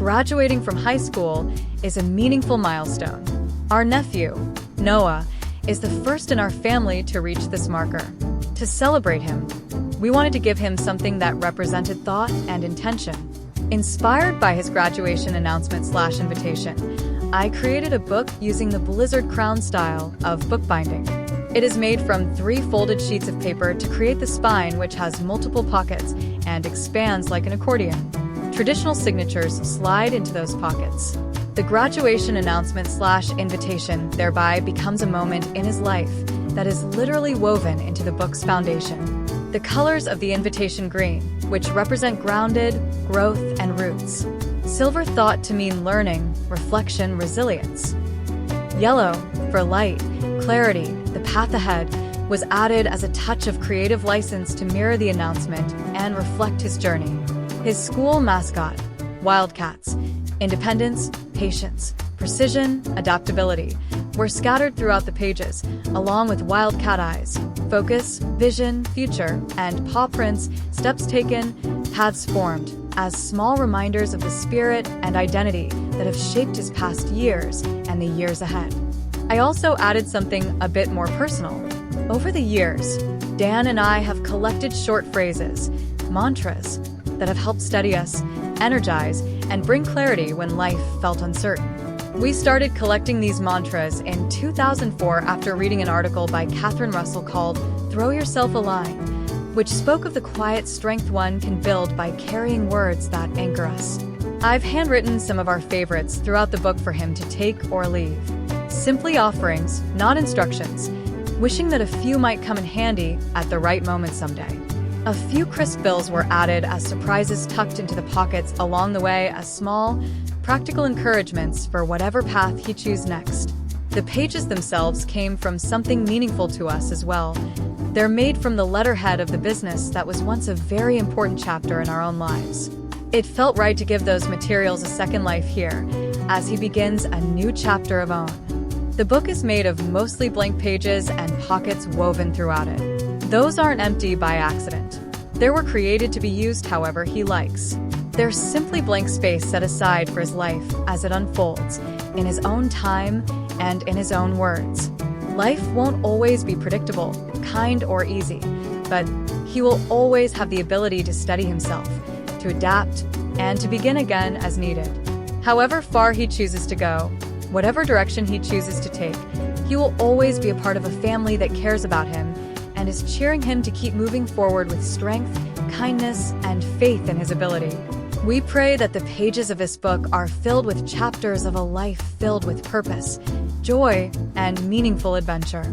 Graduating from high school is a meaningful milestone. Our nephew, Noah, is the first in our family to reach this marker. To celebrate him, we wanted to give him something that represented thought and intention. Inspired by his graduation announcement/invitation, I created a book using the Blizzard crown style of bookbinding. It is made from 3 folded sheets of paper to create the spine, which has multiple pockets and expands like an accordion. Traditional signatures slide into those pockets. The graduation announcement/invitation thereby becomes a moment in his life that is literally woven into the book's foundation. The colors of the invitation: green, which represent grounded, growth, and roots. Silver, thought to mean learning, reflection, resilience. Yellow, for light, clarity, the path ahead, was added as a touch of creative license to mirror the announcement and reflect his journey. His school mascot: wildcats. Independence, patience, precision, adaptability were scattered throughout the pages, along with wildcat eyes, focus, vision, future, and paw prints, steps taken, paths formed, as small reminders of the spirit and identity that have shaped his past years and the years ahead. I also added something a bit more personal. Over the years, Dan and I have collected short phrases, mantras, that have helped steady us, energize, and bring clarity when life felt uncertain. We started collecting these mantras in 2004 after reading an article by Catherine Russell called "Throw Yourself a Line," which spoke of the quiet strength one can build by carrying words that anchor us. I've handwritten some of our favorites throughout the book for him to take or leave. Simply offerings, not instructions, wishing that a few might come in handy at the right moment someday. A few crisp bills were added as surprises tucked into the pockets along the way as small, practical encouragements for whatever path he chooses next. The pages themselves came from something meaningful to us as well. They're made from the letterhead of the business that was once a very important chapter in our own lives. It felt right to give those materials a second life here, as he begins a new chapter of own. The book is made of mostly blank pages and pockets woven throughout it. Those aren't empty by accident. They were created to be used however he likes. There's simply blank space set aside for his life as it unfolds, in his own time and in his own words. Life won't always be predictable, kind, or easy, but he will always have the ability to steady himself, to adapt, and to begin again as needed. However far he chooses to go, whatever direction he chooses to take, he will always be a part of a family that cares about him and is cheering him to keep moving forward with strength, kindness, and faith in his ability. We pray that the pages of this book are filled with chapters of a life filled with purpose, joy, and meaningful adventure.